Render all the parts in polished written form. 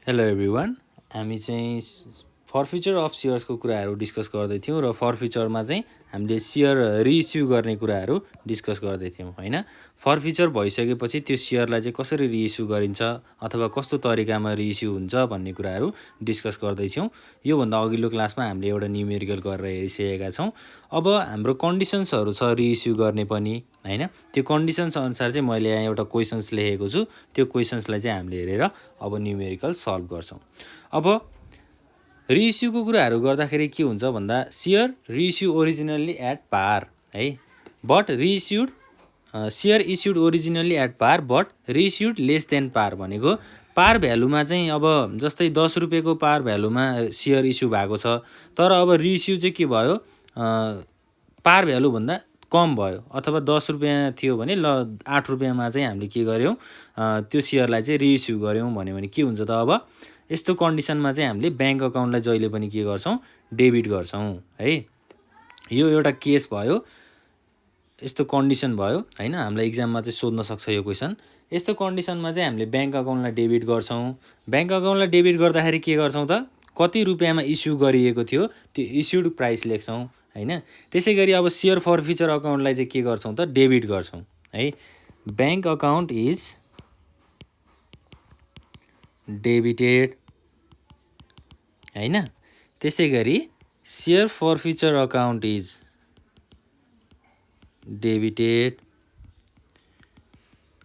Hello everyone, हामी चाहिँ फरफिचर of सेयर्सको कुराहरू डिस्कस गर्दै थियौँ र फरफिचरमा चाहिँ हामीले सेयर रिइस्यु गर्ने कुराहरू डिस्कस गर्दै थियौँ हैन। फरफिचर भइसकेपछि त्यो सेयरलाई चाहिँ कसरी रिइस्यु गरिन्छ अथवा कस्तो तरिकामा रिइस्यु हुन्छ भन्ने कुराहरू डिस्कस गर्दैछौँ। योभन्दा अघिल्लो क्लासमा हामीले एउटा न्युमेरिकल गरेर हेरिसकेका छौँ। अब हाम्रो कन्डिसन्सहरू छ रिइस्यु गर्ने पनि हैन। त्यो कन्डिसन्स अनुसार चाहिँ मैले यहाँ एउटा क्वेसन्स लेखेको छु। त्यो क्वेसन्सलाई चाहिँ हामीले हेरेर अब न्युमेरिकल सल्भ गर्छौँ। अब रिइस्युको कुराहरू गर्दाखेरि के हुन्छ भन्दा share reissue originally at par है, but reissued share issued originally at par but reissued less than par भनेको पार भ्यालुमा चाहिँ अब जस्तै 10 रुपियाँको पार भ्यालुमा सेयर इस्यु भएको छ, तर अब रिइस्यु चाहिँ के भयो, पार भ्यालुभन्दा कम भयो अथवा 10 रुपियाँ थियो भने ल 8 रुपियाँमा चाहिँ हामीले के गर्यौँ, त्यो सेयरलाई चाहिँ रिइस्यु गर्यौँ भन्यो भने के हुन्छ त। अब यस्तो कन्डिसनमा चाहिँ हामीले ब्याङ्क अकाउन्टलाई जहिले पनि के गर्छौँ, डेबिट गर्छौँ है। यो एउटा केस भयो, यस्तो कन्डिसन भयो हैन। हामीलाई इक्जाममा चाहिँ सोध्न सक्छ यो क्वेसन। यस्तो कन्डिसनमा चाहिँ हामीले ब्याङ्क अकाउन्टलाई डेबिट गर्छौँ। ब्याङ्क अकाउन्टलाई डेबिट गर्दाखेरि के गर्छौँ त, कति रुपियाँमा इस्यु गरिएको थियो त्यो इस्युड प्राइस लेख्छौँ हैन। त्यसै गरी अब सेयर फरफिचर अकाउन्टलाई चाहिँ के गर्छौँ त, डेबिट गर्छौँ है। ब्याङ्क अकाउन्ट इज डेबिटेड हैन। त्यसै गरी सेयर फरफिचर अकाउन्ट इज डेबिटेड।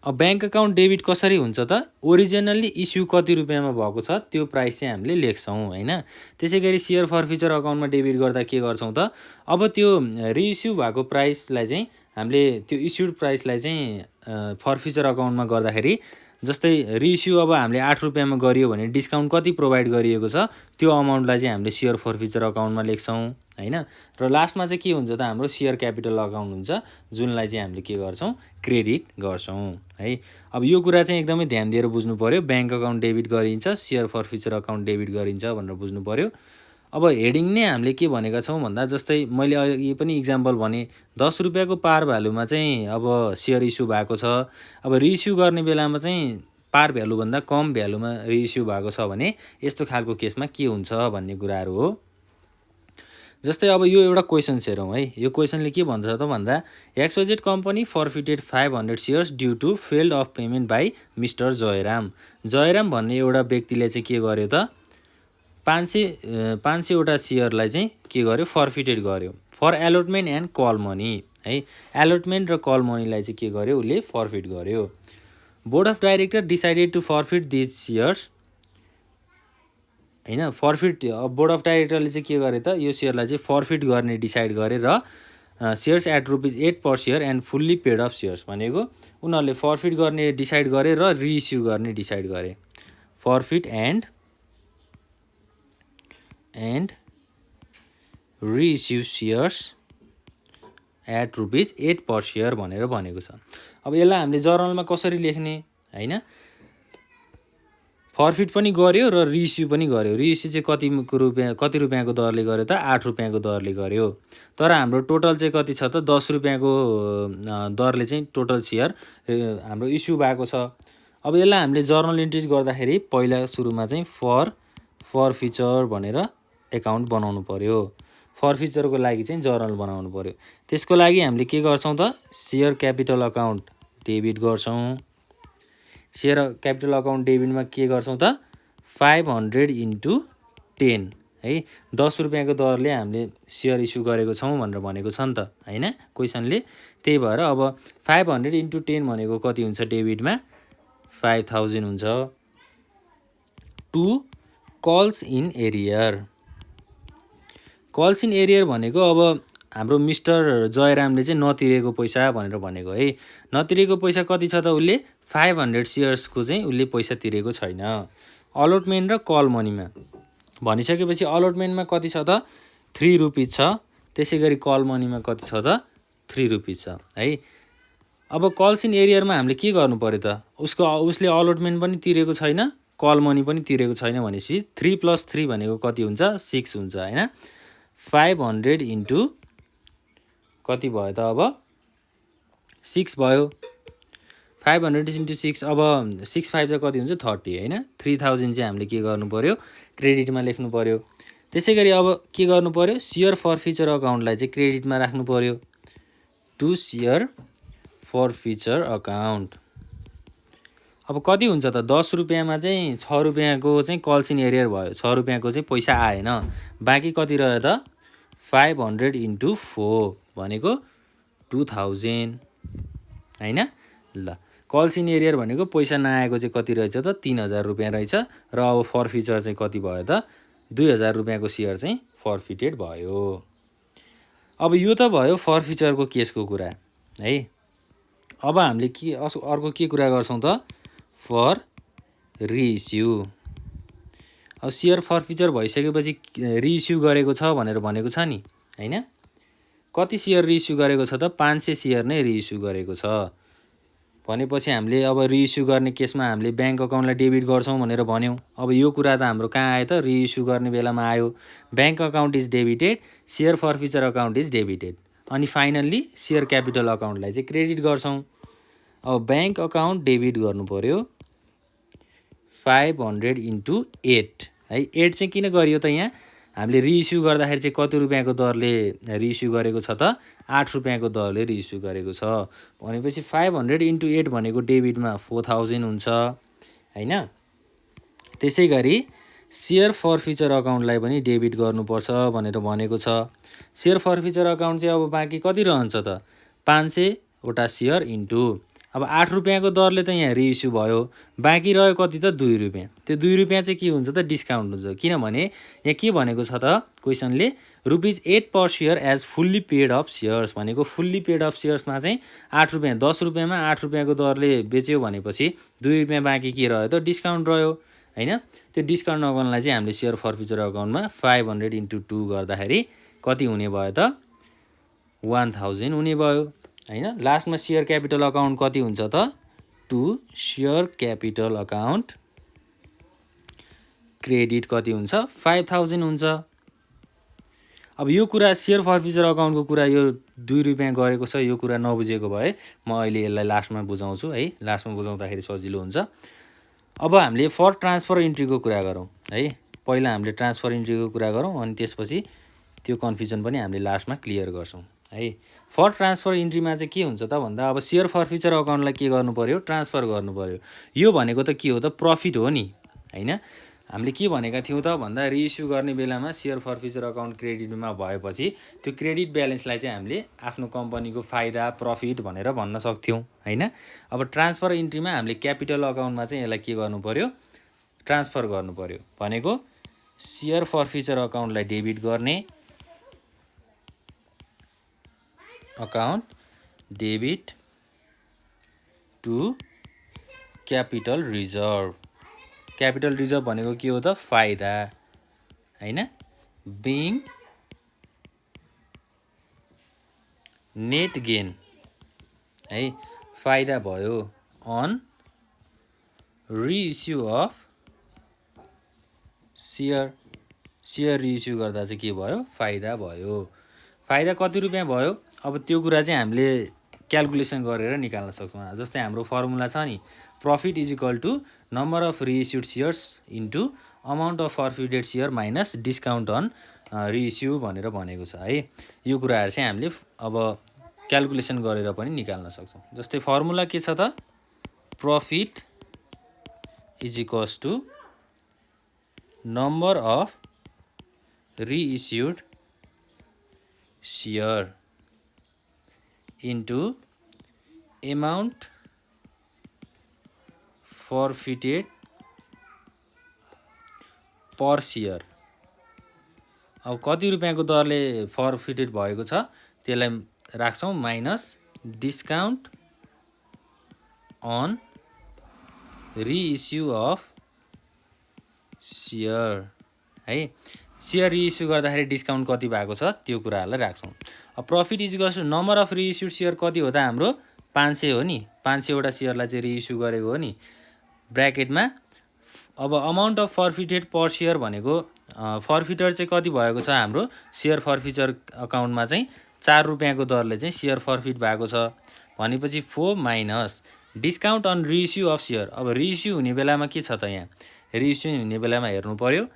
अब ब्याङ्क अकाउन्ट डेबिट कसरी हुन्छ त, ओरिजिनल्ली इस्यु कति रुपियाँमा भएको छ त्यो प्राइस चाहिँ हामीले लेख्छौँ हैन। त्यसै गरी सेयर फरफिचर अकाउन्टमा डेबिट गर्दा के गर्छौँ त, अब त्यो रिइस्यु भएको प्राइसलाई चाहिँ हामीले त्यो इस्युड प्राइसलाई चाहिँ फरफिचर अकाउन्टमा गर्दाखेरि जस्तै रिइस्यु अब हामीले 8 रुपियाँमा गरियो भने डिस्काउन्ट कति प्रोभाइड गरिएको छ त्यो अमाउन्टलाई चाहिँ हामीले सेयर फरफिचर अकाउन्टमा लेख्छौँ हैन। र लास्टमा चाहिँ के हुन्छ त, हाम्रो सेयर क्यापिटल अकाउन्ट हुन्छ जुनलाई चाहिँ हामीले के गर्छौँ, क्रेडिट गर्छौँ है। अब यो कुरा चाहिँ एकदमै ध्यान दिएर बुझ्नु पर्यो। ब्याङ्क अकाउन्ट डेबिट गरिन्छ, सेयर फरफिचर अकाउन्ट डेबिट गरिन्छ भनेर बुझ्नु पर्यो। अब हेडिङ नै हामीले के भनेका छौँ भन्दा जस्तै मैले अघि पनि इक्जाम्पल भने 10 रुपियाँको पार भ्यालुमा चाहिँ अब सेयर इस्यु भएको छ। अब रिइस्यु गर्ने बेलामा चाहिँ पार भ्यालुभन्दा कम भ्यालुमा रिइस्यु भएको छ भने यस्तो खालको केसमा के हुन्छ भन्ने कुराहरू हो। जस्तै अब यो एउटा क्वेसन हेरौँ है। यो क्वेसनले के भन्छ त भन्दा XYZ company forfeited 500 shares due to failed of payment by mister Jayram. Jayram भन्ने एउटा व्यक्तिले चाहिँ के गर्यो त, 500वटा सेयरलाई चाहिँ के गर्यो, फरफिटेड गर्यो for allotment and call money है। एलोटमेन्ट र कल मनीलाई चाहिँ के गर्यो, उसले फरफिट गर्यो। Board of director decided to forfeit these shares हैन। फरफिट बोर्ड अफ डाइरेक्टरले चाहिँ के गरे त, यो सेयरलाई चाहिँ फरफिट गर्ने डिसाइड गरे र shares at ₹8 per share and fully paid of shares भनेको उनीहरूले फरफिट गर्ने डिसाइड गरे र रिइस्यु गर्ने डिसाइड गरे। Forfeit and reissue shares at ₹8 per share भनेर भनेको छ। अब यसलाई हामीले जर्नलमा कसरी लेख्ने हैन, फरफिट पनि गर्यो र रिइस्यु पनि गर्यो। रिइस्यु चाहिँ कति रुपियाँको दरले गर्यो त, 8 रुपियाँको दरले गर्यो। तर हाम्रो टोटल चाहिँ कति छ त, 10 रुपियाँको दरले चाहिँ टोटल सेयर हाम्रो इस्यु भएको छ। अब यसलाई हामीले जर्नल इन्ट्रिज गर्दाखेरि पहिला सुरुमा चाहिँ फरफिचर भनेर एकाउन्ट बनाउनु पर्यो। फरफिचरको लागि चाहिँ जर्नल बनाउनु पर्यो। त्यसको लागि हामीले के गर्छौँ त, सेयर क्यापिटल अकाउन्ट डेबिट गर्छौँ। सेयर क्यापिटल अकाउन्ट डेबिटमा के गर्छौँ त, 500 × 10 है। 10 रुपियाँको दरले हामीले सेयर इस्यु गरेको छौँ भनेर भनेको छ नि त हैन क्वेसनले। त्यही भएर अब 500 × 10 भनेको कति हुन्छ, डेबिटमा 5000 हुन्छ। To calls in arrear. Calls in arrear भनेको अब हाम्रो मिस्टर जयरामले चाहिँ नतिरेको पैसा भनेर भनेको है। नतिरेको पैसा कति छ त, उसले 500 सेयर्सको चाहिँ उसले पैसा तिरेको छैन। अलटमेन्ट र कल मनीमा भनिसकेपछि अलटमेन्टमा कति छ त, 3 रुपिस छ। त्यसै गरी कल मनीमा कति छ त, 3 रुपिस छ है। अब कल्स इन एरियरमा हामीले के गर्नु पर्यो त, उसले अलटमेन्ट पनि तिरेको छैन, कल मनी पनि तिरेको छैन भनेपछि 3 + 3 भनेको कति हुन्छ, 6 हुन्छ हैन। 500 × कति भयो त, अब 6 भयो। 500 इन्टु 6 अब 6 5 चाहिँ कति हुन्छ 30 होइन 3000 चाहिँ हामीले के गर्नु पर्यो क्रेडिटमा लेख्नु पर्यो। त्यसै गरी अब के गर्नु पर्यो सेयर फर्फिचर अकाउन्टलाई चाहिँ क्रेडिटमा राख्नु पर्यो टु सेयर फर्फिचर अकाउन्ट। अब कति हुन्छ त 10 रुपियाँमा चाहिँ 6 रुपियाँको चाहिँ कल्सिन एरियर भयो 6 रुपियाँको चाहिँ पैसा आएन बाँकी कति रह्यो त 500 इन्टु 4 भनेको 2000 होइन। ल कल्सिन एरियर भनेको पैसा नआएको चाहिँ कति रहेछ त 3000 रुपियाँ रहेछ र अब फर्फिचर चाहिँ कति भयो त 2000 रुपियाँको सेयर चाहिँ फर्फिटेड भयो। अब यो त भयो फर्फिचरको केसको कुरा है। अब हामीले के अर्को के कुरा गर्छौँ त फर रिइस्यु। अब सेयर फर्फिचर भइसकेपछि रिइस्यु गरेको छ भनेर भनेको छ नि होइन। कति सेयर रिइस्यु गरेको छ त 500 सेयर नै रिइस्यु गरेको छ भनेपछि हामीले अब रिइस्यु गर्ने केसमा हामीले ब्याङ्क अकाउन्टलाई डेबिट गर्छौँ भनेर भन्यौँ। अब यो कुरा त हाम्रो कहाँ आयो त रिइस्यु गर्ने बेलामा आयो bank account is debited share forfeiture account is debited अनि फाइनल्ली सेयर क्यापिटल अकाउन्टलाई चाहिँ क्रेडिट गर्छौँ। अब ब्याङ्क अकाउन्ट डेबिट गर्नु पर्यो 500 इन्टु 8 है। 8 चाहिँ किन गरियो त यहाँ हामीले रिइस्यु गर्दाखेरि चाहिँ कति रुपियाँको दरले रिइस्यु गरेको छ त 8 रुपियाँको दरले रिइस्यु गरेको छ भनेपछि 500 इन्टु 8 भनेको डेबिटमा 4000 हुन्छ होइन। त्यसै गरी सेयर फर्फिचर अकाउन्टलाई पनि डेबिट गर्नुपर्छ भनेर भनेको छ। सेयर फर्फिचर अकाउन्ट चाहिँ अब बाँकी कति रहन्छ त 500वटा सेयर इन्टु अब 8 रुपियाँको दरले त यहाँ रिइस्यु भयो बाँकी रह्यो कति त 2 रुपियाँ। त्यो 2 रुपियाँ चाहिँ के हुन्छ त डिस्काउन्ट हुन्छ किनभने यहाँ के भनेको छ त क्वेसनले ₹8 per share as fully paid of shares भनेको फुल्ली पेड अफ सेयर्समा चाहिँ 8 रुपियाँ 10 रुपियाँमा 8 रुपियाँको दरले बेच्यो भनेपछि 2 रुपियाँ बाँकी के रह्यो त डिस्काउन्ट रह्यो होइन। त्यो डिस्काउन्ट अकाउन्टलाई चाहिँ हामीले सेयर फर्फिचर अकाउन्टमा 500 इन्टु 2 गर्दाखेरि कति हुने भयो त 1000 हुने भयो होइन। लास्टमा सेयर क्यापिटल अकाउन्ट कति हुन्छ त to share capital account credit कति हुन्छ 5000 हुन्छ। अब यो कुरा सेयर फर्फिचर अकाउन्टको कुरा यो 2 रुपियाँ गरेको छ यो कुरा नबुझेको भए म अहिले यसलाई लास्टमा बुझाउँछु है लास्टमा बुझाउँदाखेरि सजिलो हुन्छ। अब हामीले फर ट्रान्सफर इन्ट्रीको कुरा गरौँ है। पहिला हामीले ट्रान्सफर इन्ट्रीको कुरा गरौँ अनि त्यसपछि त्यो कन्फ्युजन पनि हामीले लास्टमा क्लियर गर्छौँ है। फर ट्रान्सफर इन्ट्रीमा चाहिँ के हुन्छ त भन्दा अब सेयर फर्फिचर अकाउन्टलाई के गर्नु पर्यो ट्रान्सफर गर्नु पर्यो। यो भनेको त के हो त प्रफिट हो नि होइन। हामीले के भनेका थियौँ त भन्दा रिइस्यु गर्ने बेलामा सेयर फर्फिचर अकाउन्ट क्रेडिटमा भएपछि त्यो क्रेडिट ब्यालेन्सलाई चाहिँ हामीले आफ्नो कम्पनीको फाइदा प्रफिट भनेर भन्न सक्थ्यौँ होइन। अब ट्रान्सफर इन्ट्रीमा हामीले क्यापिटल अकाउन्टमा चाहिँ यसलाई के गर्नु पर्यो ट्रान्सफर गर्नु पर्यो भनेको सेयर फर्फिचर अकाउन्टलाई डेबिट गर्ने account debit to capital reserve. Capital reserve भनेको के हो त फाइदा होइन बिङ नेट गेन है फाइदा भयो on reissue of share reissue गर्दा चाहिँ के भयो फाइदा भयो। फाइदा कति रुपियाँ भयो अब त्यो कुरा चाहिँ हामीले क्यालकुलेसन गरेर निकाल्न सक्छौँ। जस्तै हाम्रो फर्मुला छ नि profit is equal to number of reissued shares into amount of forfeited share minus discount on reissue भनेर भनेको छ है। यो कुराहरू चाहिँ हामीले अब क्यालकुलेसन गरेर पनि निकाल्न सक्छौँ। जस्तै फर्मुला के छ त profit is equals to number of reissued share into amount forfeited per share. अब कति रुपियाँको दरले फर्फिटेड भएको छ त्यसलाई राख्छौँ minus discount on reissue of share है। सेयर रिइस्यु गर्दाखेरि डिस्काउन्ट कति भएको छ त्यो कुराहरूलाई राख्छौँ। अब profit is equals to number of reissued share कति हो त हाम्रो 500 हो नि 500वटा सेयरलाई चाहिँ रिइस्यु गरेको हो नि ब्र्याकेटमा। अब अमाउन्ट अफ फर्फिटेड पर सेयर भनेको फर्फिटर चाहिँ कति भएको छ हाम्रो सेयर फर्फिचर अकाउन्टमा चाहिँ 4 रुपियाँको दरले चाहिँ सेयर फर्फिट भएको छ भनेपछि 4 minus discount on reissue of share. अब रिइस्यु हुने बेलामा के छ त यहाँ, रिइस्यु हुने बेलामा हेर्नु पर्यो।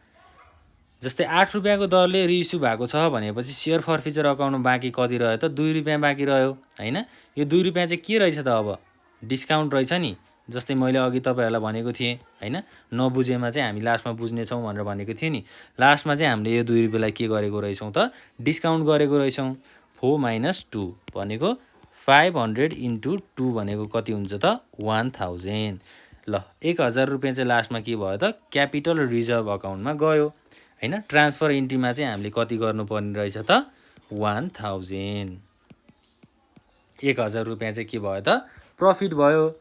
जस्तै 8 रुपियाँको दरले रिइस्यु भएको छ भनेपछि सेयर फर्फिचर अकाउन्टमा बाँकी कति रह्यो त, 2 रुपियाँ बाँकी रह्यो हैन। यो 2 रुपियाँ चाहिँ के रहेछ त, अब डिस्काउन्ट रहेछ नि। जस्तै मैले अघि तपाईँहरूलाई भनेको थिएँ हैन, नबुझेमा चाहिँ हामी लास्टमा बुझ्नेछौँ भनेर भनेको थिएँ नि। लास्टमा चाहिँ हामीले यो 2 रुपियाँलाई के गरेको रहेछौँ त, डिस्काउन्ट गरेको रहेछौँ। 4 माइनस 2 भनेको 500 इन्टु 2 भनेको कति हुन्छ त, 1000। ल 1000 रुपियाँ चाहिँ लास्टमा के भयो त, क्यापिटल रिजर्भ अकाउन्टमा गयो हैन। ट्रान्सफर इन्ट्रीमा चाहिँ हामीले कति गर्नुपर्ने रहेछ त, 1000। 1000 रुपियाँ चाहिँ के भयो त, प्रफिट भयो।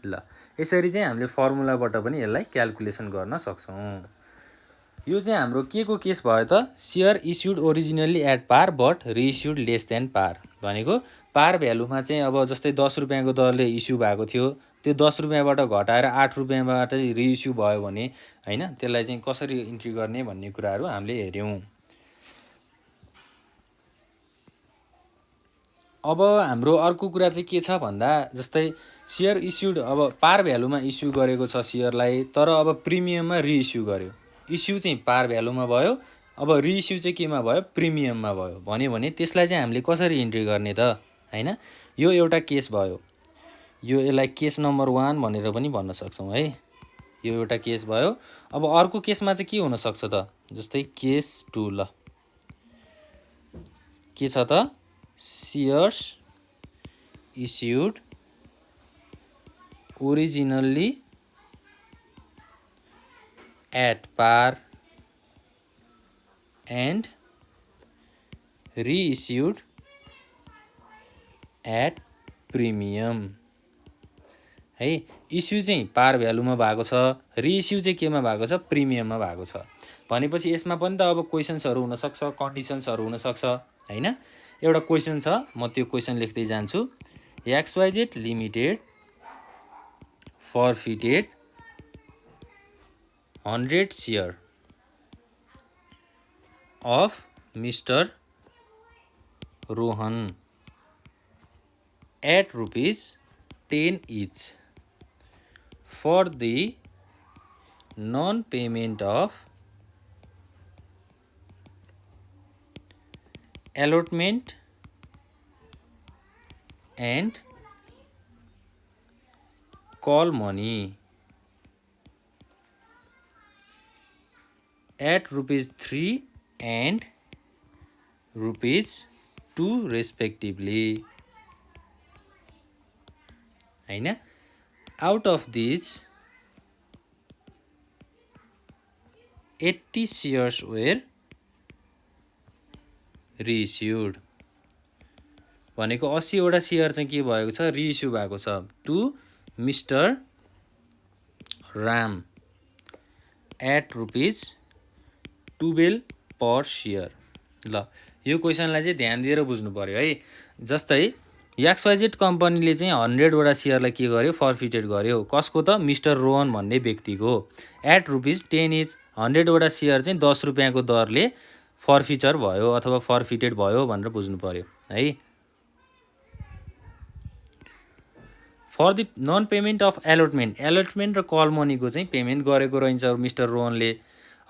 ल यसरी चाहिँ हामीले फर्मुलाबाट पनि यसलाई क्याल्कुलेसन गर्न सक्छौँ। यो चाहिँ हाम्रो के को केस भयो त, share issued originally at par but reissued less than par. भनेको पार भ्यालुमा चाहिँ अब जस्तै 10 रुपियाँको दरले इस्यु भएको थियो, त्यो 10 रुपियाँबाट घटाएर 8 रुपियाँबाट रिइस्यु भयो भने हैन, त्यसलाई चाहिँ कसरी इन्ट्री गर्ने भन्ने कुराहरू हामीले हेर्यौँ। अब हाम्रो अर्को कुरा चाहिँ के छ भन्दा, जस्तै सेयर इस्युड अब पार भ्यालुमा इस्यु गरेको छ सेयरलाई, तर अब प्रिमियममा रिइस्यु गर्यो। इस्यु चाहिँ पार भ्यालुमा भयो, अब रिइस्यु चाहिँ केमा भयो, प्रिमियममा भयो भन्यो भने त्यसलाई चाहिँ हामीले कसरी इन्ट्री गर्ने त हैन। यो एउटा केस भयो, यो यसलाई केस नम्बर 1 भनेर पनि भन्न सक्छौँ है। यो एउटा केस भयो। अब अर्को केसमा चाहिँ के हुनसक्छ त, जस्तै केस 2। ल के छ त, shares issued originally at par and reissued at premium है। इस्यु चाहिँ पार भ्यालुमा भएको छ, रिइस्यु चाहिँ केमा भएको छ, प्रिमियममा भएको छ भनेपछि यसमा पनि त अब क्वेसन्सहरू हुनसक्छ, कन्डिसन्सहरू हुनसक्छ हैन। एउटा क्वेसन छ, म त्यो क्वेसन लेख्दै जान्छु। XYZ limited forfeited 100 share of mister Rohan at ₹10 each for the non-payment of allotment and call money at ₹3 and ₹2 respectively हैन। Out of this 80 shares were reissued. भनेको 80 वटा सेयर चाहिँ के भएको छ, रिइस्यु भएको छ to mister Ram at ₹12 per share. ल यो क्वेसनलाई चाहिँ ध्यान दिएर बुझ्नु पर्यो है। जस्तै XYZ कम्पनीले चाहिँ 100 वटा सेयरलाई के गर्यो, फर्फिटेड गर्यो। कसको त, मिस्टर रोहन भन्ने व्यक्तिको एट ₹10 इच। 100 वटा सेयर चाहिँ 10 रुपियाँको दरले फर्फिचर भयो अथवा फर्फिटेड भयो भनेर बुझ्नु पर्यो है। For the non payment of allotment, allotment र कल मनीको चाहिँ पेमेन्ट गरेको रहन्छ मिस्टर रोहनले।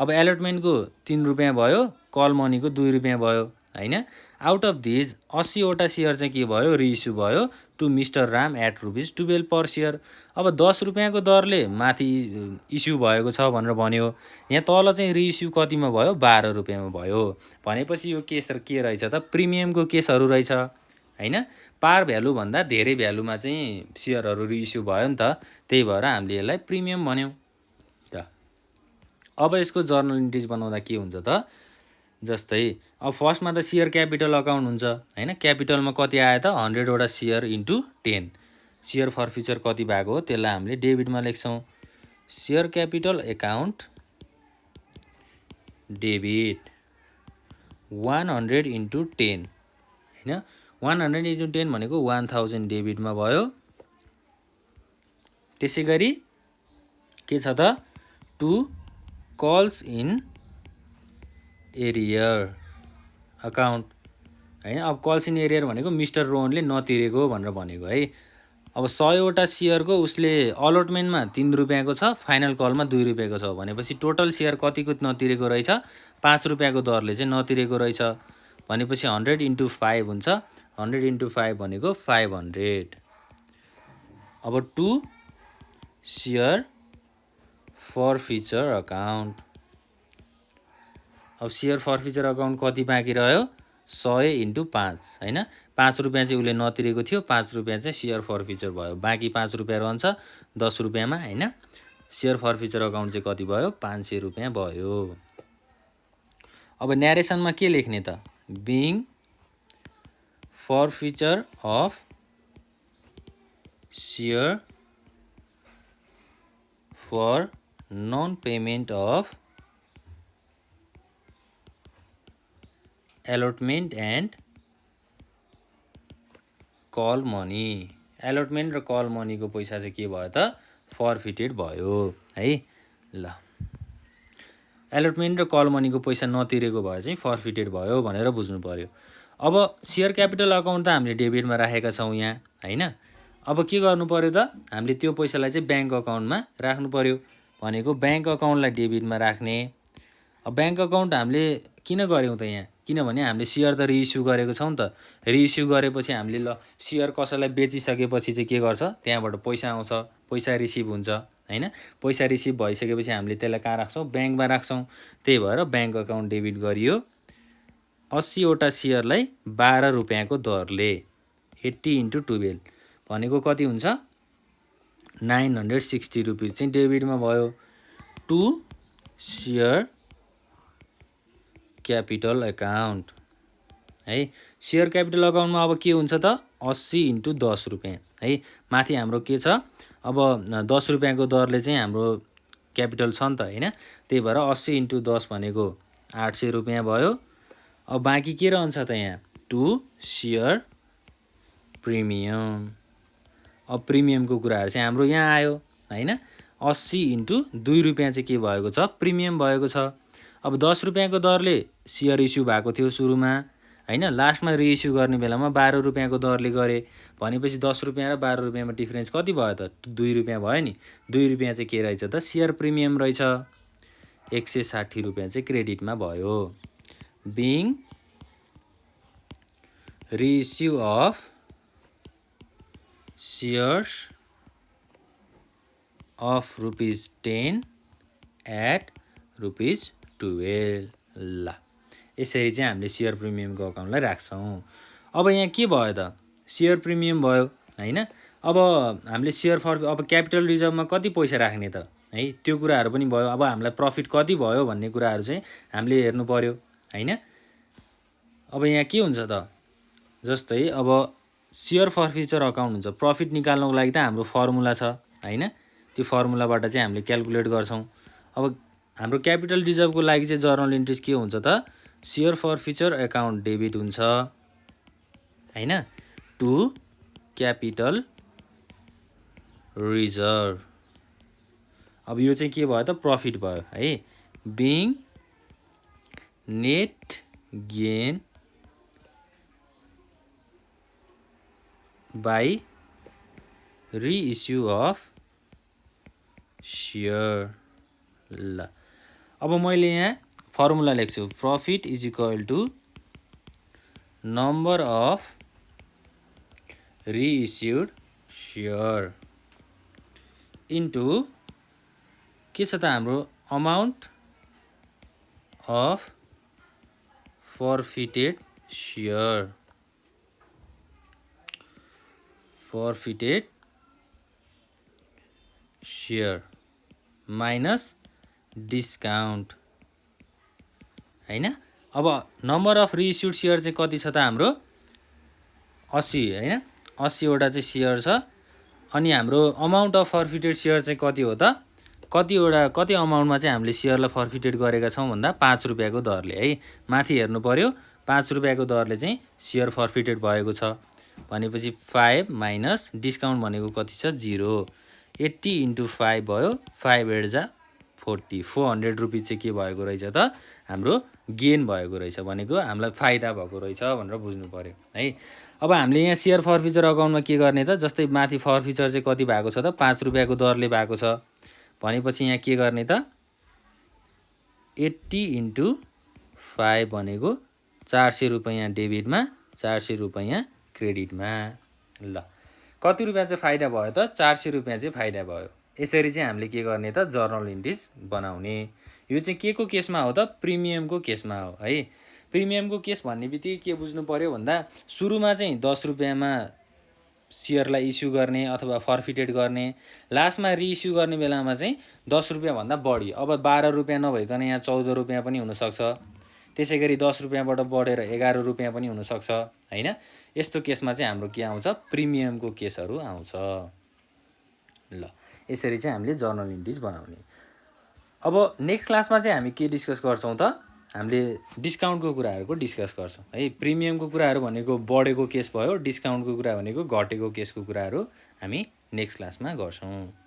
अब एलोटमेन्टको 3 रुपियाँ भयो, कल मनीको 2 रुपियाँ भयो हैन। आउट अफ दिज 80 वटा सेयर चाहिँ के भयो, रिइस्यु भयो to mister Ram at ₹12 per share. अब 10 रुपियाँको दरले माथि इस्यु भएको छ भनेर भन्यो, यहाँ तल चाहिँ रिइस्यु कतिमा भयो, 12 रुपियाँमा भयो भनेपछि यो केस के रहेछ त, प्रिमियमको केसहरू रहेछ हैन। पार भ्यालुभन्दा धेरै भ्यालुमा चाहिँ सेयरहरू रिइस्यु भयो नि त, त्यही भएर हामीले यसलाई प्रिमियम भन्यौँ त। अब यसको जर्नल इन्ट्रिज बनाउँदा के हुन्छ त, जस्तै अब फर्स्टमा त सेयर क्यापिटल अकाउन्ट हुन्छ हैन। क्यापिटलमा कति आयो त, 100 वटा सेयर इन्टु 10। सेयर फर्फिचर कति भएको हो त्यसलाई हामीले डेबिटमा लेख्छौँ। Share capital account debit 100 into 10 हैन। 100 इन्टु 10 भनेको 1000 डेबिटमा भयो। त्यसै गरी के छ त, to calls in arrear account हैन। अब कल्स इन एरियर भनेको मिस्टर रोहनले नतिरेको भनेर भनेको है। अब 100वटा सेयरको उसले अलटमेन्टमा 3 रुपियाँको छ, फाइनल कलमा 2 रुपियाँको छ भनेपछि टोटल सेयर कतिको नतिरेको रहेछ? 5 रुपियाँको दरले चाहिँ नतिरेको रहेछ भनेपछि 100 × 5 हुन्छ। 100 × 5 भनेको 500। अब 2 सेयर फरफिचर अकाउन्ट। अब सेयर फरफिचर अकाउन्ट कति बाँकी रह्यो? 100 × 5 हैन। 5 रुपियाँ चाहिँ उसले नतिरेको थियो, 5 रुपियाँ चाहिँ सेयर फरफिचर भयो। बाँकी 5 रुपियाँ रहन्छ 10 रुपियाँमा हैन। सेयर फरफिचर अकाउन्ट चाहिँ कति भयो? 500 रुपियाँ भयो। अब न्यारेसनमा के लेख्ने त? Being forfeiture of share for non payment of allotment and call money. Allotment र कल मनीको पैसा चाहिँ के भयो त? फरफिटेड भयो है। ल एलोटमेन्ट र कल मनीको पैसा नतिरेको भए चाहिँ फरफिटेड भयो भनेर बुझ्नु पर्यो। अब सेयर क्यापिटल अकाउन्ट त हामीले डेबिटमा राखेका छौँ यहाँ हैन। अब के गर्नु पर्यो त? हामीले त्यो पैसालाई चाहिँ ब्याङ्क अकाउन्टमा राख्नु पर्यो। भनेको ब्याङ्क अकाउन्टलाई डेबिटमा राख्ने। अब ब्याङ्क अकाउन्ट हामीले किन गऱ्यौँ त यहाँ? किनभने हामीले सेयर त रिइस्यु गरेको छौँ नि त। रिइस्यु गरेपछि हामीले ल सेयर कसैलाई बेचिसकेपछि चाहिँ के गर्छ? त्यहाँबाट पैसा आउँछ, पैसा रिसिभ हुन्छ हैन। पैसा रिसिभ भइसकेपछि हामीले त्यसलाई कहाँ राख्छौँ? ब्याङ्कमा राख्छौँ। त्यही भएर ब्याङ्क अकाउन्ट डेबिट गरियो। 80वटा सेयरलाई 12 रुपियाँको दरले 80 × 12 भनेको कति हुन्छ? 960 रुपिस चाहिँ डेबिटमा भयो। 2 सेयर क्यापिटल अकाउन्ट है। सेयर क्यापिटल अकाउन्टमा अब के हुन्छ त? 80 × 10 रुपियाँ है। माथि हाम्रो के छ? अब 10 रुपियाँको दरले चाहिँ हाम्रो क्यापिटल छ नि त हैन। त्यही भएर 80 × 10 भनेको 800 रुपियाँ भयो। अब बाँकी के रहन्छ त यहाँ? 2 सेयर प्रिमियम। अब प्रिमियमको कुराहरू चाहिँ हाम्रो यहाँ आयो हैन। 80 × 2 रुपियाँ चाहिँ के भएको छ? प्रिमियम भएको छ। अब 10 रुपियाँको दरले सेयर इस्यु भएको थियो सुरुमा हैन। लास्टमा रिइस्यु गर्ने बेलामा 12 रुपियाँको दरले गरे भनेपछि 10 रुपियाँ र 12 रुपियाँमा डिफरेन्स कति भयो त? 2 रुपियाँ भयो नि। 2 रुपियाँ चाहिँ के रहेछ त? सेयर प्रिमियम रहेछ। 160 रुपियाँ चाहिँ क्रेडिटमा भयो। Being reissue of shares of ₹10 at ₹12। ल यसरी चाहिँ हामीले सेयर प्रिमियमको अकाउन्टलाई राख्छौँ। अब यहाँ के भयो त? सेयर प्रिमियम भयो हैन। अब हामीले सेयर फर अब क्यापिटल रिजर्भमा कति पैसा राख्ने त है? त्यो कुराहरू पनि भयो। अब हामीलाई प्रफिट कति भयो भन्ने कुराहरू चाहिँ हामीले हेर्नु पर्यो हैन। अब यहाँ के हुन्छ त? जस्तै अब सेयर फरफिचर अकाउन्ट हुन्छ। प्रफिट निकाल्नको लागि त हाम्रो फर्मुला छ हैन। त्यो फर्मुलाबाट चाहिँ हामीले क्याल्कुलेट गर्छौँ। अब हाम्रो क्यापिटल रिजर्भको लागि चाहिँ जर्नल इन्ट्रिज के हुन्छ त? सेयर फरफिचर अकाउन्ट डेबिट हुन्छ हैन। To capital reserve. अब यो चाहिँ के भयो त? प्रफिट भयो है। Being net gain by reissue of share. ल अब मैले यहाँ फर्मुला लेख्छु। Profit is equal to number of reissued share into के छ त हाम्रो? Amount of forfeited share. Forfeited share minus discount हैन। अब नम्बर अफ रिइस्युड सेयर चाहिँ कति छ त हाम्रो? 80 हैन। 80वटा चाहिँ सेयर छ। अनि हाम्रो अमाउन्ट अफ फरफिटेड सेयर चाहिँ कति हो त? कति अमाउन्टमा चाहिँ हामीले सेयरलाई फरफिटेड गरेका छौँ भन्दा 5 रुपियाँको दरले है। माथि हेर्नु पर्यो। 5 रुपियाँको दरले चाहिँ सेयर फरफिटेड भएको छ भनेपछि 5 माइनस डिस्काउन्ट भनेको कति छ? 0। 80 × 5 भयो। 5 8 जा 400 रुपिस चाहिँ के भएको रहेछ त हाम्रो गेन भएको रहेछ, भनेको हामीलाई फाइदा भएको रहेछ भनेर बुझ्नु पऱ्यो है। अब हामीले यहाँ सेयर फर्फिचर अकाउन्टमा के गर्ने त, जस्तै माथि फर्फिचर चाहिँ कति भएको छ त 5 रुपियाँको दरले भएको छ भनेपछि यहाँ के गर्ने त 80 × 5 भनेको 400 रुपियाँ डेबिटमा 400 रुपियाँ क्रेडिटमा। ल कति रुपियाँ चाहिँ फाइदा भयो त 400 रुपियाँ चाहिँ फाइदा भयो। यसरी चाहिँ हामीले के गर्ने त जर्नल इन्ट्रिज बनाउने। यो चाहिँ के को केसमा हो त प्रिमियमको केसमा हो है। प्रिमियमको केस भन्ने बित्तिकै के बुझ्नु पर्यो भन्दा सुरुमा चाहिँ 10 रुपियाँमा सेयरलाई इस्यु गर्ने अथवा फर्फिटेड गर्ने, लास्टमा रिइस्यु गर्ने बेलामा चाहिँ 10 रुपियाँभन्दा बढी, अब 12 रुपियाँ नभइकन यहाँ 14 रुपियाँ पनि हुनसक्छ, त्यसै गरी 10 रुपियाँबाट बढेर 11 रुपियाँ पनि हुनसक्छ होइन। यस्तो केसमा चाहिँ हाम्रो के आउँछ प्रिमियमको केसहरू आउँछ। ल यसरी चाहिँ हामीले जर्नल इन्ट्रिज बनाउने। अब नेक्स्ट क्लासमा चाहिँ हामी के डिस्कस गर्छौँ त, हामीले डिस्काउन्टको कुराहरूको डिस्कस गर्छौँ है। प्रिमियमको कुराहरू भनेको बढेको केस भयो, डिस्काउन्टको कुरा भनेको घटेको केसको कुराहरू हामी नेक्स्ट क्लासमा गर्छौँ।